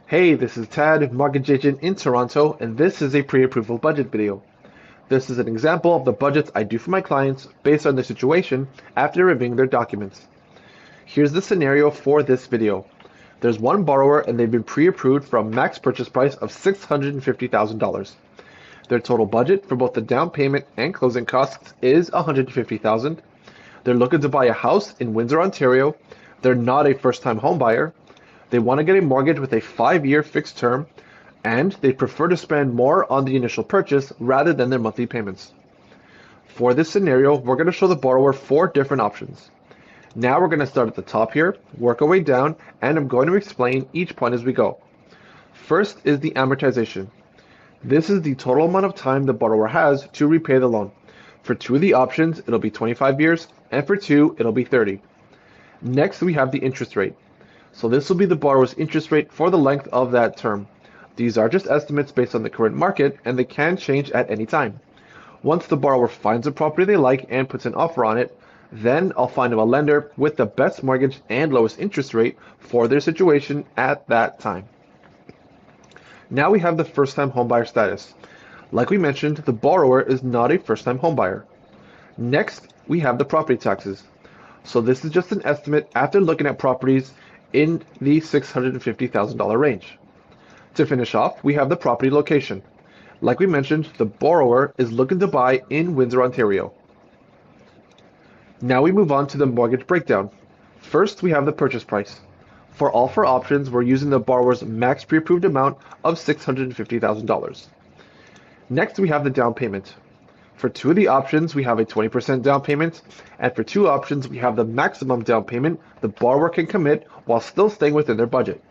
Hey, this is Tad, mortgage agent in Toronto, and this is a pre-approval budget video. This is an example of the budgets I do for my clients based on their situation after reviewing their documents. Here's the scenario for this video. There's one borrower and they've been pre-approved for a max purchase price of $650,000. Their total budget for both the down payment and closing costs is $150,000. They're looking to buy a house in Windsor, Ontario. They're not a first-time home buyer. They want to get a mortgage with a 5-year fixed term, and they prefer to spend more on the initial purchase rather than their monthly payments. For this scenario, we're going to show the borrower 4 different options. Now we're going to start at the top here, work our way down, and I'm going to explain each point as we go. First is the amortization. This is the total amount of time the borrower has to repay the loan. For 2 of the options, it'll be 25 years, and for 2, it'll be 30. Next, we have the interest rate. So this will be the borrower's interest rate for the length of that term. These are just estimates based on the current market, and they can change at any time. Once the borrower finds a property they like and puts an offer on it, then I'll find them a lender with the best mortgage and lowest interest rate for their situation at that time. Now we have the first-time homebuyer status. Like we mentioned, the borrower is not a first-time homebuyer. Next, we have the property taxes. So this is just an estimate after looking at properties in the $650,000 range. To finish off, we have the property location. Like we mentioned, the borrower is looking to buy in Windsor, Ontario. Now we move on to the mortgage breakdown. First, we have the purchase price. For all 4 options, we're using the borrower's max pre-approved amount of $650,000. Next, we have the down payment. For 2 of the options, we have a 20% down payment, and for 2 options, we have the maximum down payment the borrower can commit while still staying within their budget.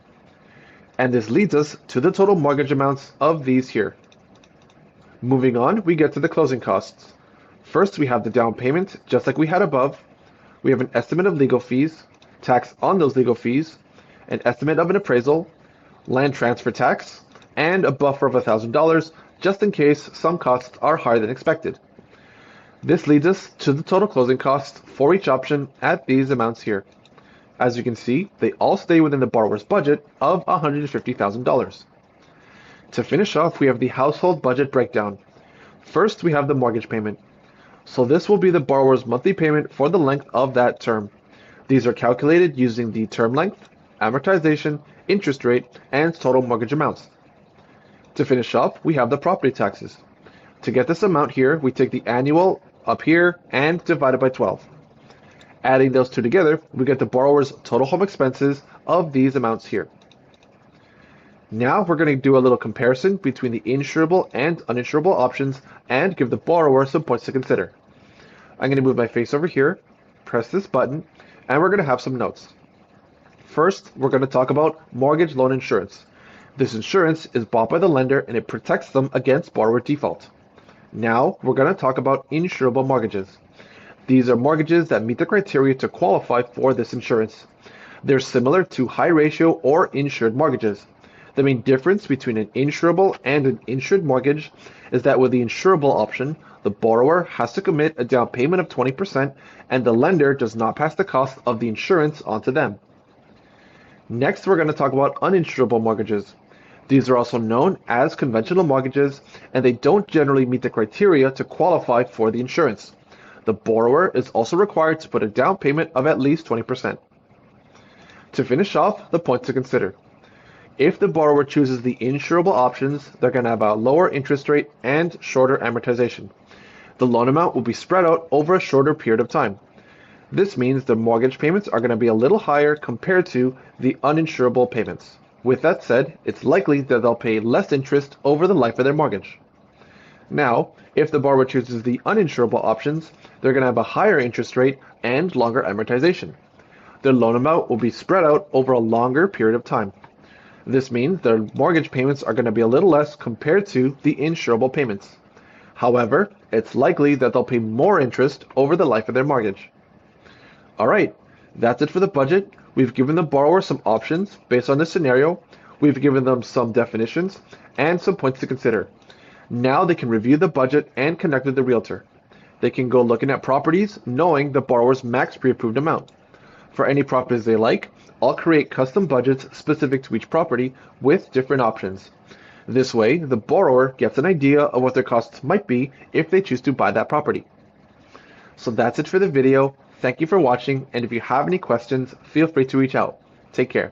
And this leads us to the total mortgage amounts of these here. Moving on, we get to the closing costs. First, we have the down payment, just like we had above. We have an estimate of legal fees, tax on those legal fees, an estimate of an appraisal, land transfer tax, and a buffer of $1,000 just in case some costs are higher than expected. This leads us to the total closing costs for each option at these amounts here. As you can see, they all stay within the borrower's budget of $150,000. To finish off, we have the household budget breakdown. First, we have the mortgage payment. So this will be the borrower's monthly payment for the length of that term. These are calculated using the term length, amortization, interest rate, and total mortgage amounts. To finish off, we have the property taxes. To get this amount here, we take the annual up here and divide it by 12. Adding those 2 together, we get the borrower's total home expenses of these amounts here. Now we're going to do a little comparison between the insurable and uninsurable options and give the borrower some points to consider. I'm going to move my face over here, press this button, and we're going to have some notes. First, we're going to talk about mortgage loan insurance. This insurance is bought by the lender and it protects them against borrower default. Now, we're going to talk about insurable mortgages. These are mortgages that meet the criteria to qualify for this insurance. They're similar to high ratio or insured mortgages. The main difference between an insurable and an insured mortgage is that with the insurable option, the borrower has to commit a down payment of 20% and the lender does not pass the cost of the insurance onto them. Next, we're going to talk about uninsurable mortgages. These are also known as conventional mortgages, and they don't generally meet the criteria to qualify for the insurance. The borrower is also required to put a down payment of at least 20%. To finish off, the points to consider. If the borrower chooses the insurable options, they're going to have a lower interest rate and shorter amortization. The loan amount will be spread out over a shorter period of time. This means the mortgage payments are going to be a little higher compared to the uninsurable payments. With that said, it's likely that they'll pay less interest over the life of their mortgage. Now, if the borrower chooses the uninsurable options, they're going to have a higher interest rate and longer amortization. Their loan amount will be spread out over a longer period of time. This means their mortgage payments are going to be a little less compared to the insurable payments. However, it's likely that they'll pay more interest over the life of their mortgage. Alright, that's it for the budget. We've given the borrower some options based on this scenario. We've given them some definitions and some points to consider. Now they can review the budget and connect with the realtor. They can go looking at properties knowing the borrower's max pre-approved amount. For any properties they like, I'll create custom budgets specific to each property with different options. This way, the borrower gets an idea of what their costs might be if they choose to buy that property. So that's it for the video. Thank you for watching, and if you have any questions, feel free to reach out. Take care.